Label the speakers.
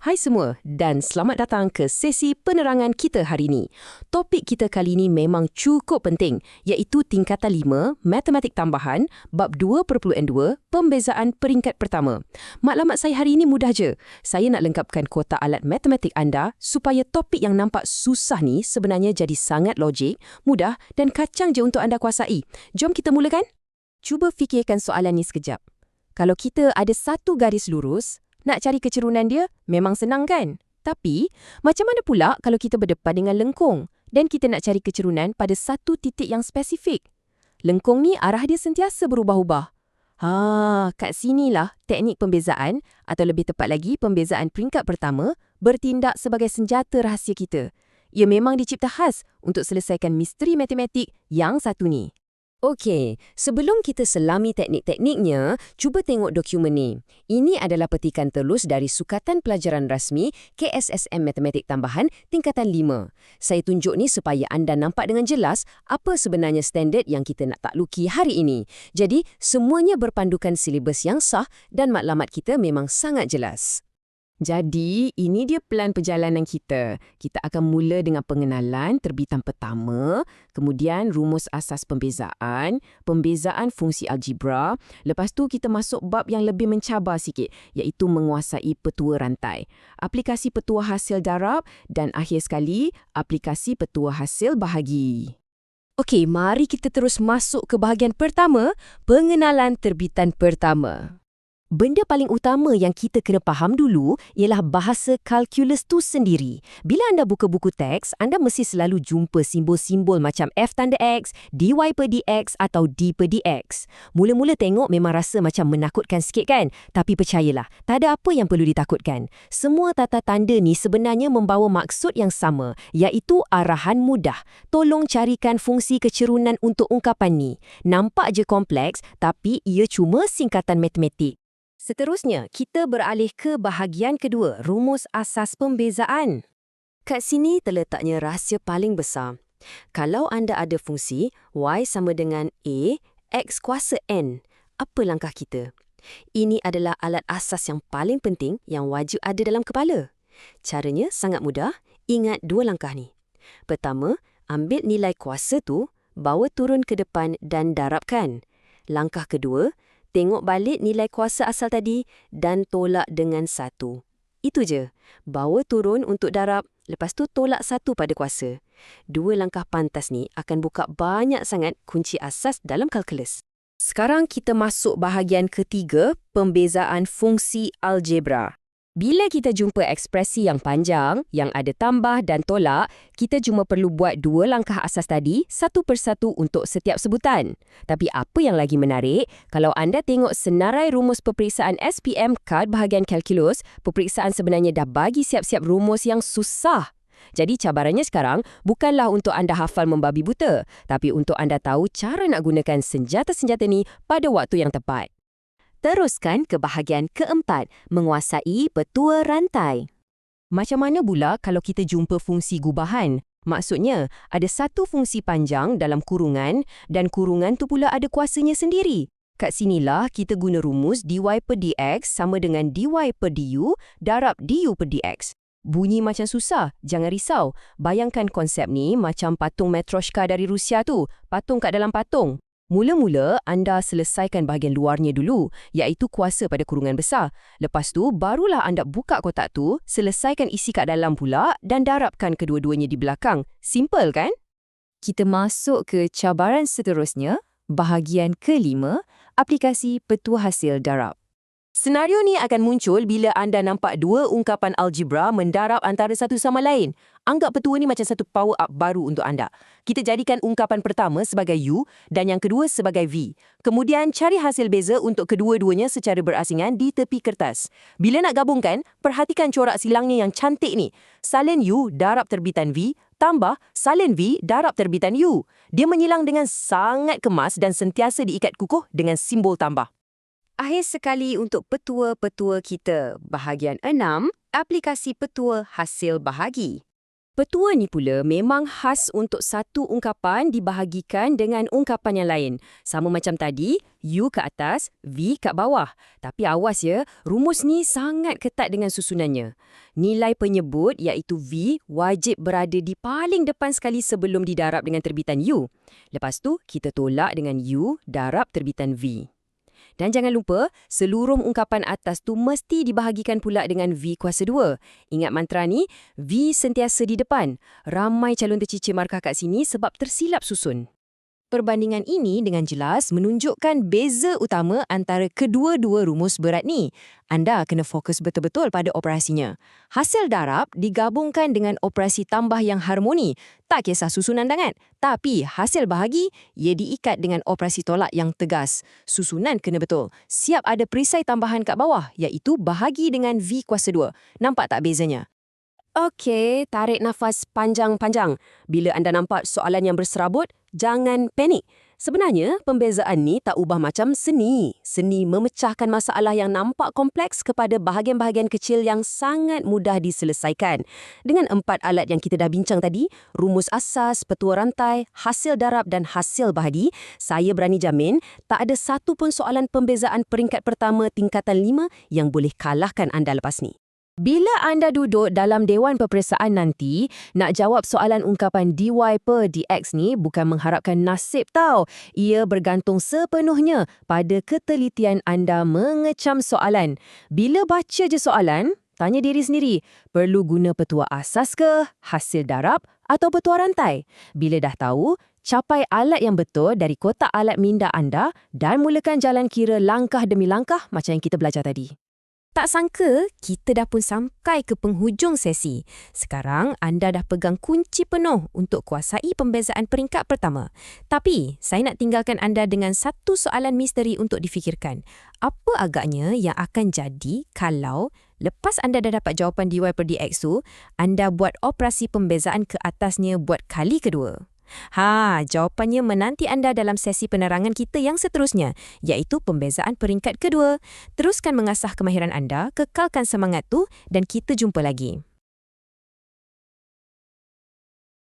Speaker 1: Hai semua dan selamat datang ke sesi penerangan kita hari ini. Topik kita kali ini memang cukup penting iaitu tingkatan 5 matematik tambahan bab 2.2 pembezaan peringkat pertama. Maklumat saya hari ini mudah je. Saya nak lengkapkan kotak alat matematik anda supaya topik yang nampak susah ni sebenarnya jadi sangat logik, mudah dan kacang je untuk anda kuasai. Jom kita mulakan. Cuba fikirkan soalan ni sekejap. Kalau kita ada satu garis lurus, nak cari kecerunan dia memang senang kan? Tapi, macam mana pula kalau kita berdepan dengan lengkung dan kita nak cari kecerunan pada satu titik yang spesifik? Lengkung ni arah dia sentiasa berubah-ubah. Kat sinilah teknik pembezaan atau lebih tepat lagi pembezaan peringkat pertama bertindak sebagai senjata rahsia kita. Ia memang dicipta khas untuk selesaikan misteri matematik yang satu ni. Okey, sebelum kita selami teknik-tekniknya, cuba tengok dokumen ni. Ini adalah petikan terlus dari Sukatan Pelajaran Rasmi KSSM Matematik Tambahan tingkatan 5. Saya tunjuk ni supaya anda nampak dengan jelas apa sebenarnya standard yang kita nak takluki hari ini. Jadi, semuanya berpandukan silibus yang sah dan maklumat kita memang sangat jelas. Jadi, ini dia plan perjalanan kita. Kita akan mula dengan pengenalan terbitan pertama, kemudian rumus asas pembezaan, pembezaan fungsi algebra, lepas tu kita masuk bab yang lebih mencabar sikit, iaitu menguasai petua rantai, aplikasi petua hasil darab dan akhir sekali, aplikasi petua hasil bahagi. Okey, mari kita terus masuk ke bahagian pertama, pengenalan terbitan pertama. Benda paling utama yang kita kena faham dulu ialah bahasa kalkulus tu sendiri. Bila anda buka buku teks, anda mesti selalu jumpa simbol-simbol macam F tanda X, dy per dx atau d per dx. Mula-mula tengok memang rasa macam menakutkan sikit kan? Tapi percayalah, tak ada apa yang perlu ditakutkan. Semua tata tanda ni sebenarnya membawa maksud yang sama, iaitu arahan mudah. Tolong carikan fungsi kecerunan untuk ungkapan ni. Nampak je kompleks, tapi ia cuma singkatan matematik. Seterusnya, kita beralih ke bahagian kedua, rumus asas pembezaan. Kat sini terletaknya rahsia paling besar. Kalau anda ada fungsi y sama dengan a, x kuasa n, apa langkah kita? Ini adalah alat asas yang paling penting yang wajib ada dalam kepala. Caranya sangat mudah, ingat dua langkah ni. Pertama, ambil nilai kuasa tu, bawa turun ke depan dan darabkan. Langkah kedua, tengok balik nilai kuasa asal tadi dan tolak dengan 1. Itu je. Bawa turun untuk darab, lepas tu tolak 1 pada kuasa. Dua langkah pantas ni akan buka banyak sangat kunci asas dalam kalkulus. Sekarang kita masuk bahagian ketiga, pembezaan fungsi algebra. Bila kita jumpa ekspresi yang panjang, yang ada tambah dan tolak, kita cuma perlu buat dua langkah asas tadi, satu persatu untuk setiap sebutan. Tapi apa yang lagi menarik, kalau anda tengok senarai rumus peperiksaan SPM kad bahagian kalkulus, peperiksaan sebenarnya dah bagi siap-siap rumus yang susah. Jadi cabarannya sekarang bukanlah untuk anda hafal membabi buta, tapi untuk anda tahu cara nak gunakan senjata-senjata ni pada waktu yang tepat. Teruskan ke bahagian keempat, menguasai petua rantai. Macam mana pula kalau kita jumpa fungsi gubahan? Maksudnya, ada satu fungsi panjang dalam kurungan dan kurungan tu pula ada kuasanya sendiri. Kat sinilah kita guna rumus dy per dx sama dengan dy per du darab du per dx. Bunyi macam susah, jangan risau. Bayangkan konsep ni macam patung Matryoshka dari Rusia tu, patung kat dalam patung. Mula-mula, anda selesaikan bahagian luarnya dulu, iaitu kuasa pada kurungan besar. Lepas tu, barulah anda buka kotak tu, selesaikan isi kat dalam pula dan darabkan kedua-duanya di belakang. Simple kan? Kita masuk ke cabaran seterusnya, bahagian kelima, aplikasi petua hasil darab. Senario ni akan muncul bila anda nampak dua ungkapan algebra mendarab antara satu sama lain. Anggap petua ni macam satu power up baru untuk anda. Kita jadikan ungkapan pertama sebagai U dan yang kedua sebagai V. Kemudian cari hasil beza untuk kedua-duanya secara berasingan di tepi kertas. Bila nak gabungkan, perhatikan corak silangnya yang cantik ni. Salin U darab terbitan V tambah salin V darab terbitan U. Dia menyilang dengan sangat kemas dan sentiasa diikat kukuh dengan simbol tambah. Akhir sekali untuk petua-petua kita. Bahagian 6, aplikasi petua hasil bahagi. Petua ni pula memang khas untuk satu ungkapan dibahagikan dengan ungkapan yang lain. Sama macam tadi, U kat atas, V kat bawah. Tapi awas ya, rumus ni sangat ketat dengan susunannya. Nilai penyebut iaitu V wajib berada di paling depan sekali sebelum didarab dengan terbitan U. Lepas tu, kita tolak dengan U darab terbitan V. Dan jangan lupa, seluruh ungkapan atas tu mesti dibahagikan pula dengan V kuasa 2. Ingat mantra ni, V sentiasa di depan. Ramai calon tercicir markah kat sini sebab tersilap susun. Perbandingan ini dengan jelas menunjukkan beza utama antara kedua-dua rumus berat ni. Anda kena fokus betul-betul pada operasinya. Hasil darab digabungkan dengan operasi tambah yang harmoni. Tak kisah susunan dangat. Tapi hasil bahagi, ia diikat dengan operasi tolak yang tegas. Susunan kena betul. Siap ada perisai tambahan kat bawah, iaitu bahagi dengan V kuasa 2. Nampak tak bezanya? Okey, tarik nafas panjang-panjang. Bila anda nampak soalan yang berserabut, jangan panik. Sebenarnya, pembezaan ni tak ubah macam seni. Seni memecahkan masalah yang nampak kompleks kepada bahagian-bahagian kecil yang sangat mudah diselesaikan. Dengan 4 alat yang kita dah bincang tadi, rumus asas, petua rantai, hasil darab dan hasil bahagi, saya berani jamin tak ada satu pun soalan pembezaan peringkat pertama tingkatan 5 yang boleh kalahkan anda lepas ni. Bila anda duduk dalam Dewan Peperiksaan nanti, nak jawab soalan ungkapan dy per dx ni bukan mengharapkan nasib tau. Ia bergantung sepenuhnya pada ketelitian anda mengecam soalan. Bila baca je soalan, tanya diri sendiri, perlu guna petua asas ke, hasil darab atau petua rantai? Bila dah tahu, capai alat yang betul dari kotak alat minda anda dan mulakan jalan kira langkah demi langkah macam yang kita belajar tadi. Tak sangka, kita dah pun sampai ke penghujung sesi. Sekarang, anda dah pegang kunci penuh untuk kuasai pembezaan peringkat pertama. Tapi, saya nak tinggalkan anda dengan satu soalan misteri untuk difikirkan. Apa agaknya yang akan jadi kalau lepas anda dah dapat jawapan dy per dx tu, anda buat operasi pembezaan ke atasnya buat kali kedua? Jawapannya menanti anda dalam sesi penerangan kita yang seterusnya, iaitu pembezaan peringkat kedua. Teruskan mengasah kemahiran anda, kekalkan semangat tu dan kita jumpa lagi.